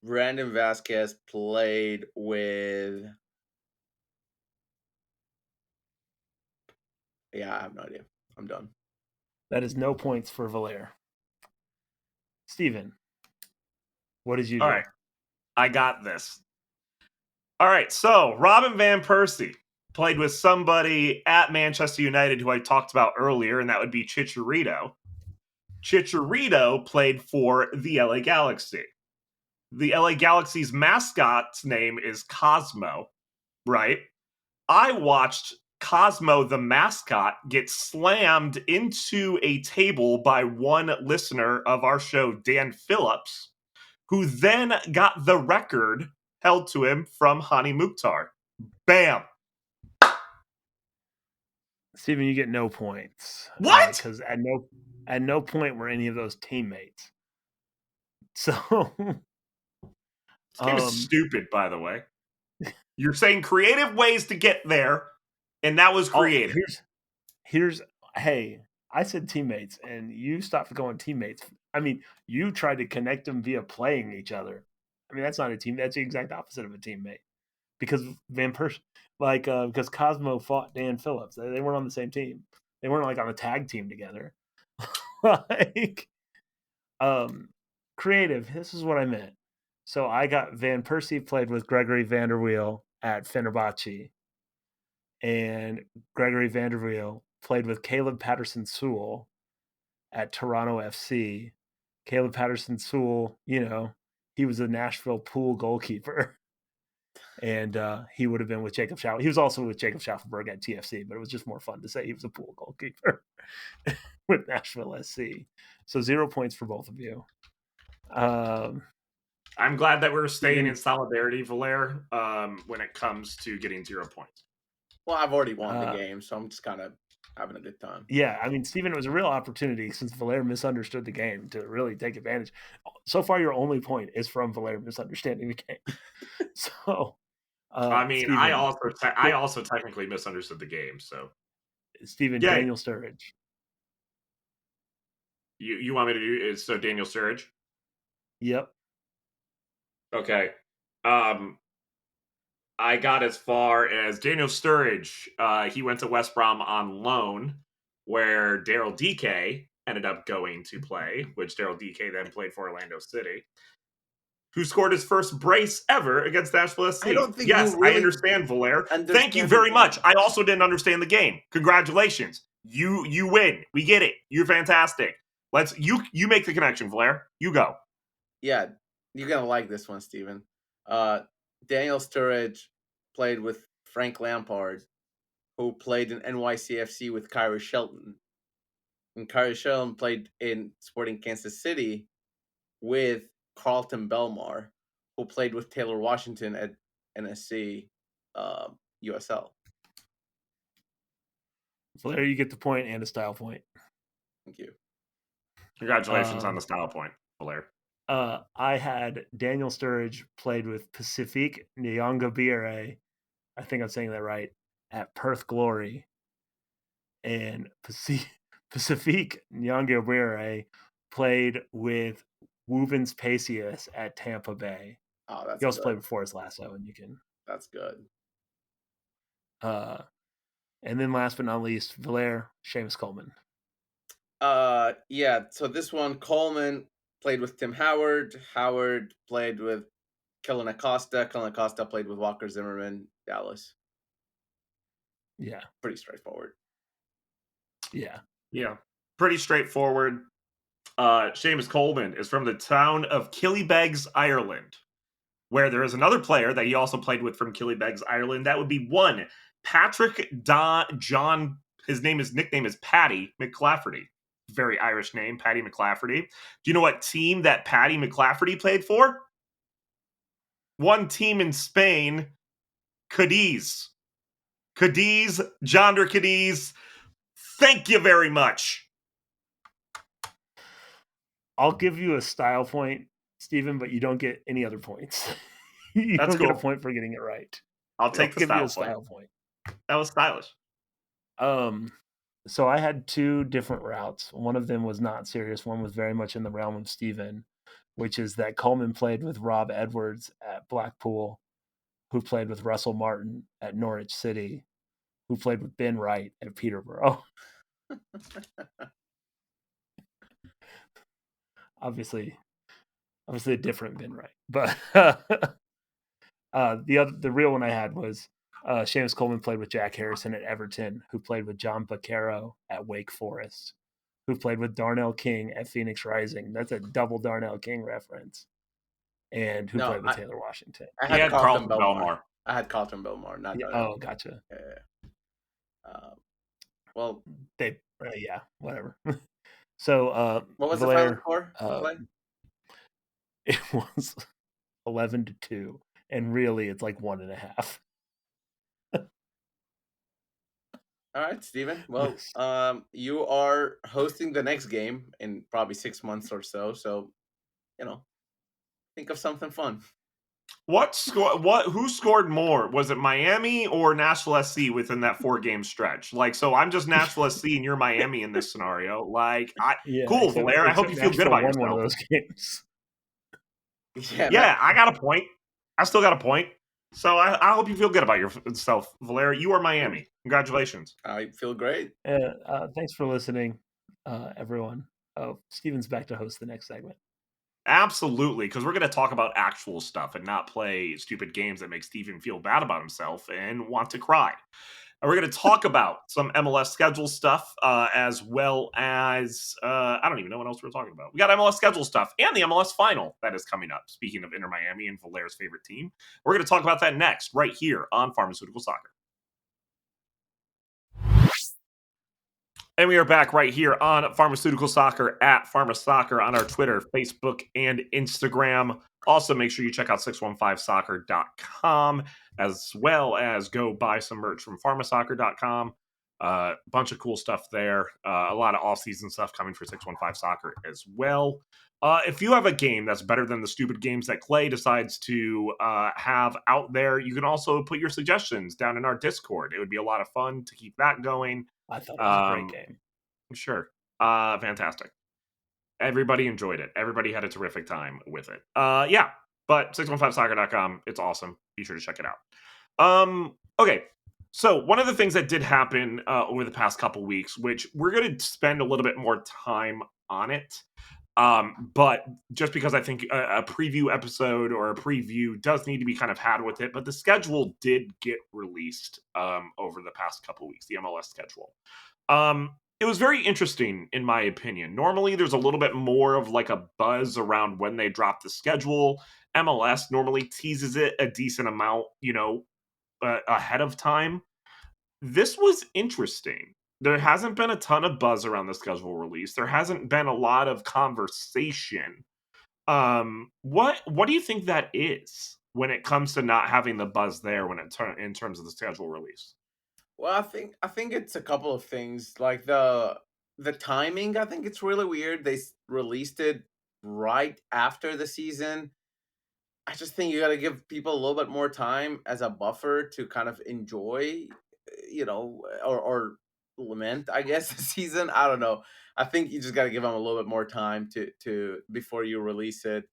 Brandon Vasquez played with Yeah, I have no idea. I'm done. That is no points for Valair. Steven, what did you All do? right, I got this. All right, so Robin Van Persie played with somebody at Manchester United who I talked about earlier, and that would be Chicharito. Chicharito played for the LA Galaxy. The LA Galaxy's mascot's name is Cosmo, right? I watched Cosmo the mascot get slammed into a table by one listener of our show, Dan Phillips, who then got the record held to him from Hani Mukhtar. Bam. Steven, you get no points. What? Because at no point were any of those teammates. So This game is stupid, by the way. You're saying creative ways to get there, and that was oh, creative. here's hey, I said teammates, and you stopped going teammates. I mean, you tried to connect them via playing each other. I mean, that's not a team. That's the exact opposite of a teammate. Because Van Persie, because Cosmo fought Dan Phillips. They weren't on the same team. They weren't like on a tag team together. like, creative. This is what I meant. So I got Van Persie played with Gregory Vanderweel at Fenerbahce, and Gregory Vanderweel played with Caleb Patterson Sewell at Toronto FC. Caleb Patterson Sewell, he was a Nashville Pool goalkeeper. And he would have been with Jacob Schaufelberg. He was also with Jacob Schaufelberg at TFC, but it was just more fun to say he was a Pool goalkeeper with Nashville SC. So 0 points for both of you. I'm glad that we're staying in Steven, solidarity, Valair, when it comes to getting 0 points. Well, I've already won the game, so I'm just kind of having a good time. Yeah, I mean, Steven, it was a real opportunity since Valair misunderstood the game to really take advantage. So far, your only point is from Valair misunderstanding the game. So, I mean, Steven, I also technically misunderstood the game. So, yay! Daniel Sturridge. You want me to do is so Daniel Sturridge? Yep. Okay. I got as far as Daniel Sturridge. He went to West Brom on loan, where Daryl DK ended up going to play, which Daryl DK then played for Orlando City, who scored his first brace ever against Nashville I SC. don't think you Yes, I really understand, Valair. Thank you understand the very much. game. I also didn't understand the game. Congratulations. You win. We get it. You're fantastic. Let's you make the connection, Valair. You go. Yeah, you're gonna like this one, Steven. Uh, Daniel Sturridge played with Frank Lampard, who played in NYCFC with Kyrie Shelton. And Kyrie Shelton played in Sporting Kansas City with Carlton Belmar, who played with Taylor Washington at NSC USL. Valair, you get the point and a style point. Thank you. Congratulations on the style point, Valair. I had Daniel Sturridge played with Pacifique Nyongabire. I think I'm saying that right, at Perth Glory. And Pacifique Nyongabire played with Woovens Pacius at Tampa Bay. Oh, that's He also played good. with Forrest Lasso, and you can. That's good. And then last but not least, Valair, Seamus Coleman. Yeah. So this one, Coleman played with Tim Howard. Howard played with Kellen Acosta. Kellen Acosta played with Walker Zimmerman, Dallas. Yeah. Pretty straightforward. Yeah. Yeah. Pretty straightforward. Seamus Coleman is from the town of Killybegs, Ireland, where there is another player that he also played with from Killybegs, Ireland. That would be one Patrick John. His nickname is Paddy McClafferty. Very Irish name, Paddy McClafferty. Do you know what team that Paddy McClafferty played for? One team in Spain, Cadiz. Cadiz, Jonder Cadiz. Thank you very much. I'll give you a style point, Stephen, but you don't get any other points. You That's don't get a cool. point for getting it right. I'll take the Give you style a point. style point. That was stylish. So I had two different routes. One of them was not serious. One was very much in the realm of Steven, which is that Coleman played with Rob Edwards at Blackpool, who played with Russell Martin at Norwich City, who played with Ben Wright at Peterborough. Obviously a different Ben Wright, but the real one I had was Seamus Coleman played with Jack Harrison at Everton, who played with John Baccaro at Wake Forest, who played with Darnell King at Phoenix Rising. That's a double Darnell King reference. And who No, played with Taylor Washington. I He had had Carlton Carlton Belmar. Belmar. I had Carlton Belmar, not Yeah, Darnell. oh, gotcha. Well, yeah, whatever. So what was the final Valair, score? it was 11-2, and really it's like 1.5. All right, Steven. Well, Yes. you are hosting the next game in probably 6 months or so. So, think of something fun. What score? Who scored more? Was it Miami or Nashville SC within that 4-game stretch? Like, so I'm just Nashville SC and you're Miami in this scenario. Like, Yeah, cool, Valair. I hope except you feel good Nashville about won one of yourself. those games. Yeah, I got a point. I still got a point. So I hope you feel good about yourself, Valair. You are Miami. Congratulations. I feel great. Thanks for listening, everyone. Oh, Steven's back to host the next segment. Absolutely, because we're going to talk about actual stuff and not play stupid games that make Steven feel bad about himself and want to cry. And we're going to talk about some MLS schedule stuff, as well as I don't even know what else we're talking about. We got MLS schedule stuff and the MLS final that is coming up. Speaking of Inter Miami and Valair's favorite team, we're going to talk about that next, right here on Pharmaceutical Soccer. And we are back right here on Pharmaceutical Soccer at PharmaSoccer on our Twitter, Facebook, and Instagram. Also, make sure you check out 615soccer.com as well as go buy some merch from pharmasoccer.com. A bunch of cool stuff there. A lot of off-season stuff coming for 615 Soccer as well. If you have a game that's better than the stupid games that Clay decides to have out there, you can also put your suggestions down in our Discord. It would be a lot of fun to keep that going. I thought it was a great game. Sure. Fantastic. Everybody enjoyed it. Everybody had a terrific time with it. Yeah, but 615soccer.com, it's awesome. Be sure to check it out. Okay. So one of the things that did happen over the past couple weeks, which we're going to spend a little bit more time on it, but just because I think a preview episode or a preview does need to be kind of had with it, but the schedule did get released over the past couple weeks, the MLS schedule. It was very interesting, in my opinion. Normally, there's a little bit more of like a buzz around when they drop the schedule. MLS normally teases it a decent amount, ahead of time. This was interesting. There hasn't been a ton of buzz around the schedule release. There hasn't been a lot of conversation. What do you think that is when it comes to not having the buzz there when in terms of the schedule release? Well, I think it's a couple of things. Like the timing, I think it's really weird. They released it right after the season. I just think you got to give people a little bit more time as a buffer to kind of enjoy, or lament, I guess, the season. I don't know. I think you just got to give them a little bit more time to before you release it.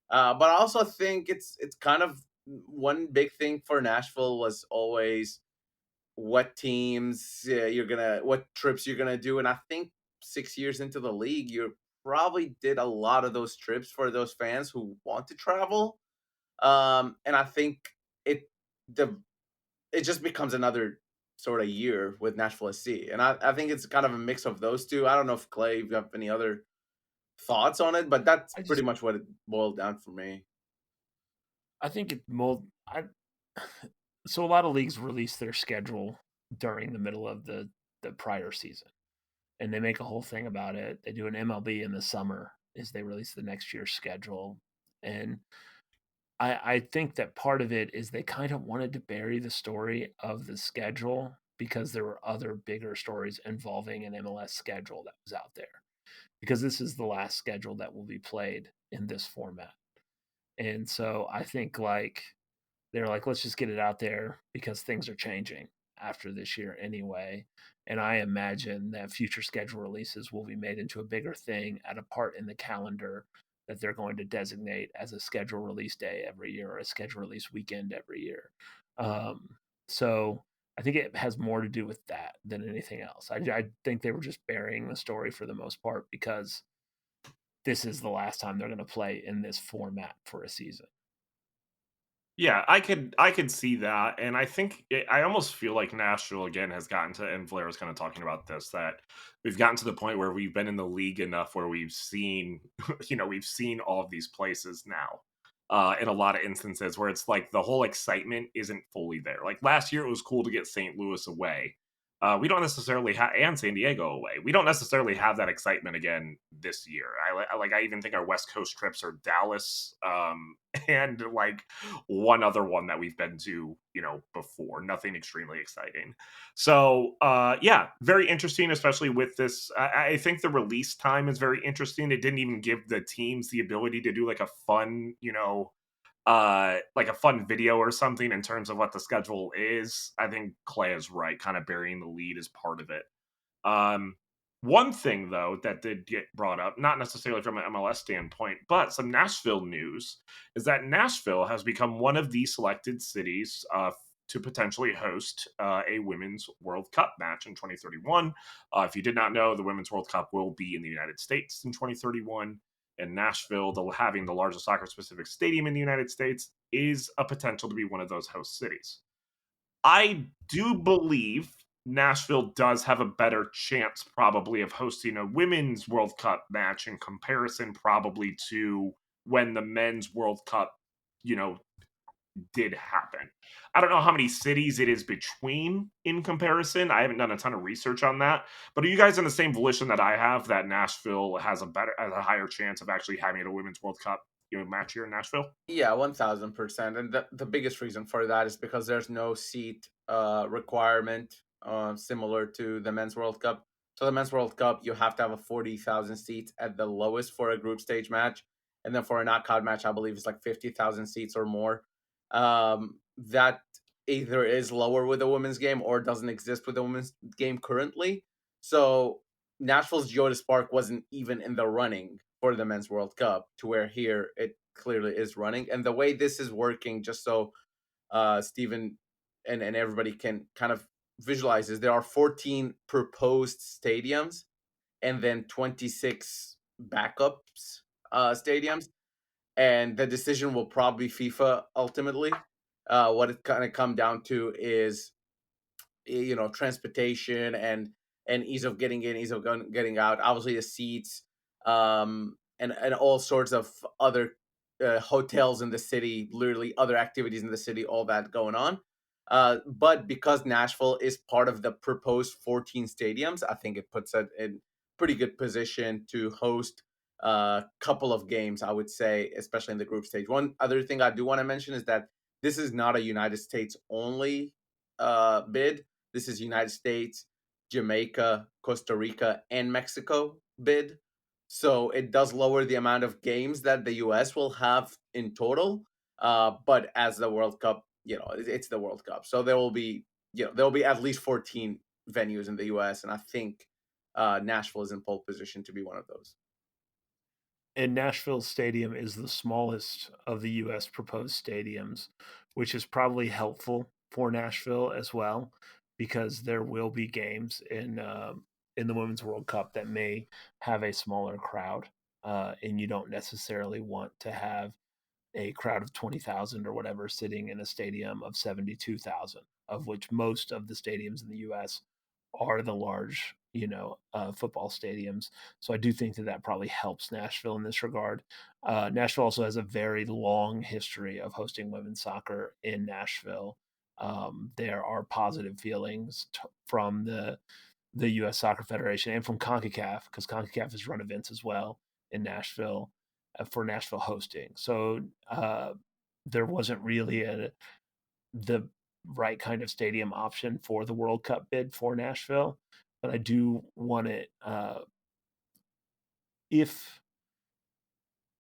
But I also think it's kind of one big thing for Nashville was always what teams what trips you're gonna do, and I think 6 years into the league, you probably did a lot of those trips for those fans who want to travel. And I think it the it just becomes another sort of year with Nashville SC. And I think it's kind of a mix of those two. I don't know if Clay, if you have any other thoughts on it, but that's I pretty just much what it boiled down for me. I think it mold. So a lot of leagues release their schedule during the middle of the prior season, and they make a whole thing about it. They do an MLB in the summer as they release the next year's schedule, and I think that part of it is they kind of wanted to bury the story of the schedule because there were other bigger stories involving an MLS schedule that was out there. Because this is the last schedule that will be played in this format. And so I think they're like, let's just get it out there because things are changing after this year anyway. And I imagine that future schedule releases will be made into a bigger thing at a part in the calendar that they're going to designate as a schedule release day every year or a schedule release weekend every year. So I think it has more to do with that than anything else. I think they were just burying the story for the most part because this is the last time they're going to play in this format for a season. Yeah, I could see that, and I think I almost feel like Nashville again has gotten to, and Valair was kind of talking about this, that we've gotten to the point where we've been in the league enough where we've seen, we've seen all of these places now. In a lot of instances where it's like the whole excitement isn't fully there. Like last year, it was cool to get St. Louis away. We don't necessarily have, and San Diego away. We don't necessarily have that excitement again this year. I even think our West Coast trips are Dallas, and like one other one that we've been to, before. Nothing extremely exciting. So, yeah, very interesting, especially with this. I think the release time is very interesting. It didn't even give the teams the ability to do like a fun, like a fun video or something in terms of what the schedule is. I think Clay is right. Kind of burying the lead is part of it. Um, One thing though that did get brought up, not necessarily from an MLS standpoint, but some Nashville news, is that Nashville has become one of the selected cities to potentially host a Women's World Cup match in 2031. If you did not know, the Women's World Cup will be in the United States in 2031. And Nashville, having the largest soccer specific stadium in the United States, is a potential to be one of those host cities. I do believe Nashville does have a better chance, probably, of hosting a women's World Cup match in comparison, probably, to when the men's World Cup, you know, did happen. I don't know how many cities it is between in comparison. I haven't done a ton of research on that. But are you guys in the same volition that I have, that Nashville has a higher chance of actually having a women's World Cup, match here in Nashville? Yeah, 1000%. And the biggest reason for that is because there's no seat requirement similar to the Men's World Cup. So, the Men's World Cup, you have to have a 40,000 seats at the lowest for a group stage match. And then for a knockout match, I believe it's like 50,000 seats or more. That either is lower with the women's game or doesn't exist with the women's game currently. So, Nashville's Geodis Park wasn't even in the running for the Men's World Cup, to where here it clearly is running. And the way this is working, just so Stephen and everybody can kind of visualize, is there are 14 proposed stadiums and then 26 backups stadiums. And the decision will probably FIFA ultimately. What it kind of come down to is, transportation and ease of getting in, ease of getting out, obviously the seats, and all sorts of other hotels in the city, literally other activities in the city, all that going on. But because Nashville is part of the proposed 14 stadiums, I think it puts it in pretty good position to host a couple of games, I would say, especially in the group stage. One other thing I do want to mention is that this is not a United States only bid. This is United States, Jamaica, Costa Rica, and Mexico bid. So it does lower the amount of games that the US will have in total. But as the World Cup, it's the World Cup. So there will be at least 14 venues in the US. And I think Nashville is in pole position to be one of those. And Nashville Stadium is the smallest of the U.S. proposed stadiums, which is probably helpful for Nashville as well, because there will be games in the Women's World Cup that may have a smaller crowd, and you don't necessarily want to have a crowd of 20,000 or whatever sitting in a stadium of 72,000, of which most of the stadiums in the US are the large, football stadiums. So I do think that that probably helps Nashville in this regard. Nashville also has a very long history of hosting women's soccer in Nashville. There are positive feelings from the U.S. Soccer Federation and from CONCACAF, because CONCACAF has run events as well in Nashville for Nashville hosting. So there wasn't really the right kind of stadium option for the World Cup bid for Nashville, but I do want it if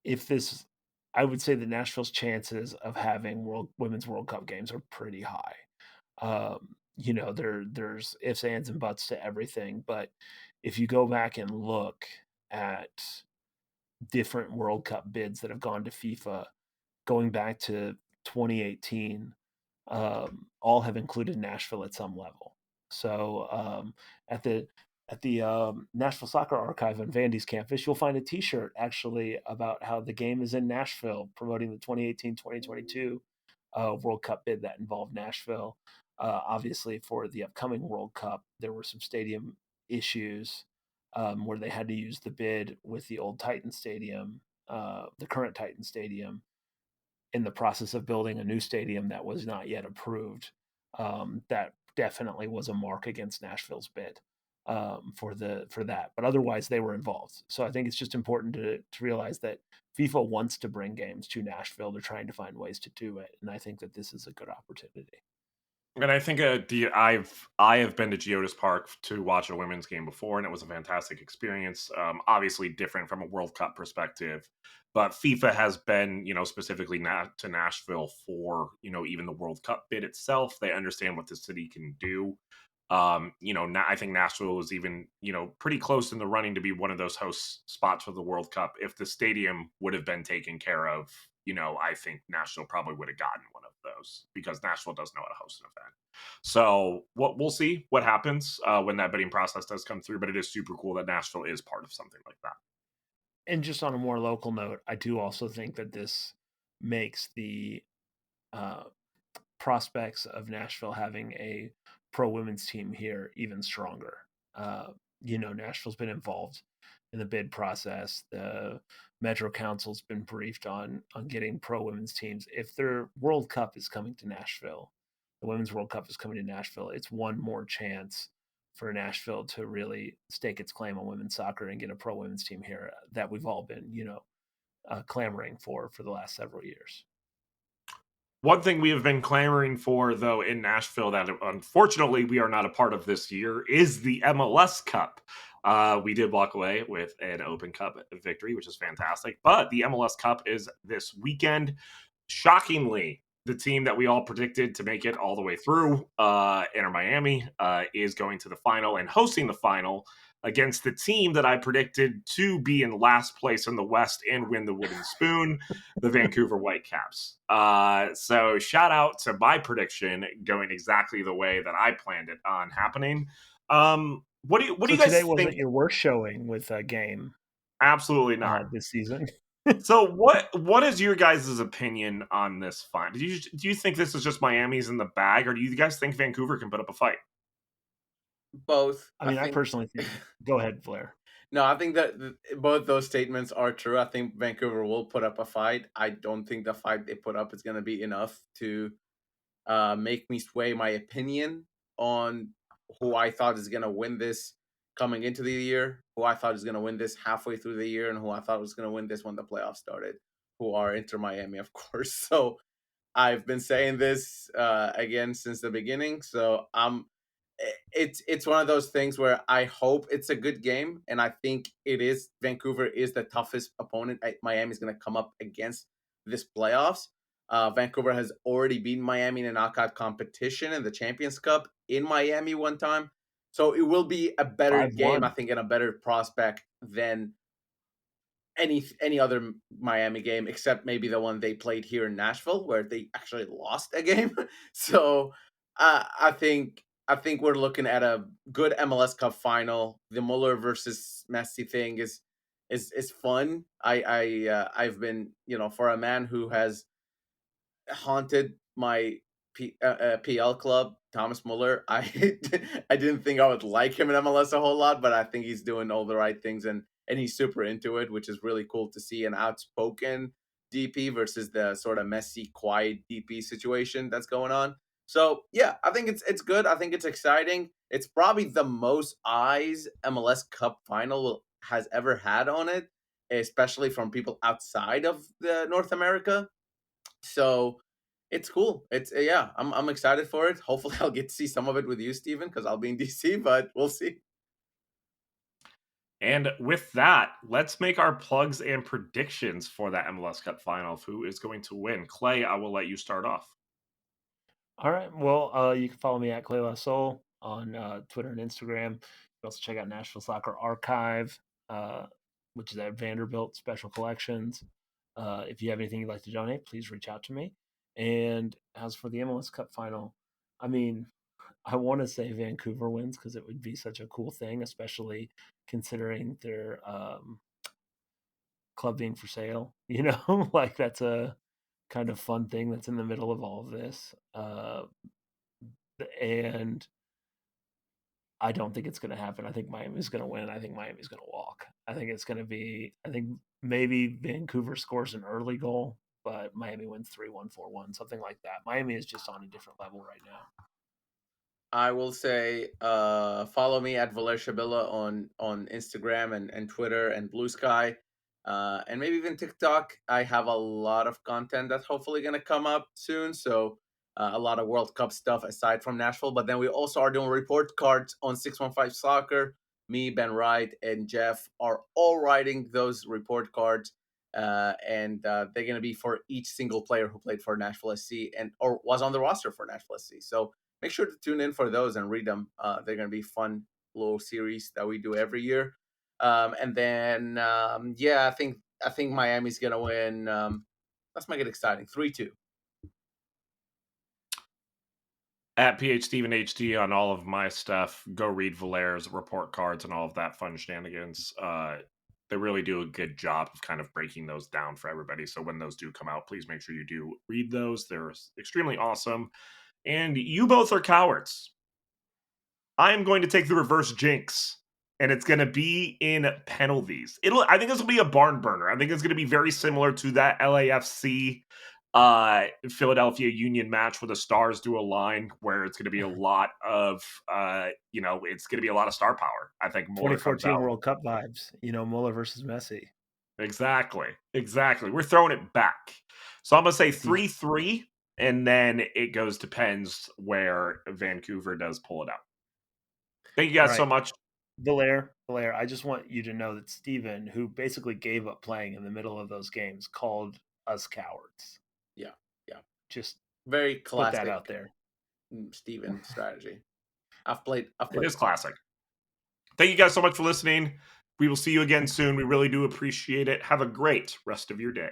this. I would say that Nashville's chances of having women's World Cup games are pretty high. There's ifs, ands, and buts to everything, but if you go back and look at different World Cup bids that have gone to FIFA, going back to 2018, all have included Nashville at some level. So at the Nashville Soccer Archive on Vandy's campus, you'll find a T-shirt actually about how the game is in Nashville, promoting the 2018-2022 World Cup bid that involved Nashville. Obviously, for the upcoming World Cup, there were some stadium issues where they had to use the bid with the old Titan Stadium, the current Titan Stadium, in the process of building a new stadium that was not yet approved. That definitely was a mark against Nashville's bid for that. But otherwise, they were involved. So I think it's just important to realize that FIFA wants to bring games to Nashville. They're trying to find ways to do it, and I think that this is a good opportunity. And I think I have been to Geodis Park to watch a women's game before, and it was a fantastic experience. Obviously, different from a World Cup perspective, but FIFA has been, specifically to Nashville for, even the World Cup bid itself. They understand what the city can do. I think Nashville was even, pretty close in the running to be one of those host spots for the World Cup. If the stadium would have been taken care of, I think Nashville probably would have gotten one of those because Nashville does know how to host an event. So we'll see what happens when that bidding process does come through. But it is super cool that Nashville is part of something like that. And just on a more local note, I do also think that this makes the uh, prospects of Nashville having a pro women's team here even stronger. Nashville's been involved in the bid process. The Metro Council's been briefed on getting pro women's teams. If their World Cup is coming to Nashville, the Women's World Cup is coming to Nashville, it's one more chance for Nashville to really stake its claim on women's soccer and get a pro women's team here that we've all been, clamoring for the last several years. One thing we have been clamoring for, though, in Nashville that unfortunately we are not a part of this year is the MLS Cup. We did walk away with an Open Cup victory, which is fantastic. But the MLS Cup is this weekend. Shockingly, the team that we all predicted to make it all the way through, Inter Miami, is going to the final and hosting the final against the team that I predicted to be in last place in the West and win the wooden spoon, the Vancouver Whitecaps. So shout out to my prediction going exactly the way that I planned it on happening. What do So you guys today think? wasn't your worst showing with a game Absolutely not. this season. So what is your guys' opinion on this fight? Do you think this is just Miami's in the bag, or do you guys think Vancouver can put up a fight? Both. I I mean, I think. personally think. Go ahead, Blair. No, I think that both those statements are true. I think Vancouver will put up a fight. I don't think the fight they put up is going to be enough to make me sway my opinion on who I thought is going to win this coming into the year, who I thought is going to win this halfway through the year, and who I thought was going to win this when the playoffs started, who are Inter Miami, of course. So I've been saying this again since the beginning. So it's one of those things where I hope it's a good game, and I think it is. Vancouver is the toughest opponent Miami's going to come up against this playoffs. Vancouver has already beaten Miami in a knockout competition in the Champions Cup in Miami one time, so it will be a better game, I 5-1. think, and a better prospect than any other Miami game, except maybe the one they played here in Nashville, where they actually lost a game. So I think we're looking at a good MLS Cup final. The Muller versus Messi thing is fun. I've been, for a man who has haunted my PL club, Thomas Muller. I didn't think I would like him in MLS a whole lot, but I think he's doing all the right things, and he's super into it, which is really cool to see an outspoken DP versus the sort of messy, quiet DP situation that's going on. So yeah, I think it's good. I think it's exciting. It's probably the most eyes MLS Cup final has ever had on it, especially from people outside of the North America. So it's cool. Yeah, I'm excited for it. Hopefully, I'll get to see some of it with you, Steven, because I'll be in DC. But we'll see. And with that, let's make our plugs and predictions for that MLS Cup final of who is going to win. Clay, I will let you start off. All right. Well, you can follow me at Clay La Soul on Twitter and Instagram. You can also check out Nashville Soccer Archive, uh, which is at Vanderbilt Special Collections. If you have anything you'd like to donate, please reach out to me. And as for the MLS Cup final, I mean, I want to say Vancouver wins because it would be such a cool thing, especially considering their club being for sale. You know, like that's a kind of fun thing that's in the middle of all of this. And I don't think it's going to happen. I think Miami's going to win. I think Miami's going to walk. I think it's going to be, I think maybe Vancouver scores an early goal, but Miami wins 3-1, 4-1, something like that. Miami is just on a different level right now. I will say, follow me at Valair on Instagram and Twitter and Blue Sky, and maybe even TikTok. I have a lot of content that's hopefully going to come up soon. So a lot of World Cup stuff aside from Nashville. But then we also are doing report cards on 615 Soccer. Me, Ben Wright, and Jeff are all writing those report cards. And they're going to be for each single player who played for Nashville SC and or was on the roster for Nashville SC. So make sure to tune in for those and read them. They're going to be fun little series that we do every year. And then, yeah, I think Miami's going to win. Let's make it exciting. 3-2. At PH Steven HD on all of my stuff. Go read Valair's report cards and all of that fun shenanigans. They really do a good job of kind of breaking those down for everybody. So when those do come out, please make sure you do read those. They're extremely awesome. And you both are cowards. I am going to take the reverse jinx, and it's going to be in penalties. I think this will be a barn burner. I think it's going to be very similar to that LAFC Philadelphia Union match where the stars do a line, where it's going to be a lot of it's going to be a lot of star power. I think Mueller comes 2014 out. World Cup vibes, Mueller versus Messi. Exactly. We're throwing it back. So I'm going to say 3-3, and then it depends where Vancouver does pull it out. Thank you guys so much. Valair, I just want you to know that Steven, who basically gave up playing in the middle of those games, called us cowards. Yeah. Just very classic. Put that out there. Steven strategy. I've played. It is classic. Thank you guys so much for listening. We will see you again soon. We really do appreciate it. Have a great rest of your day.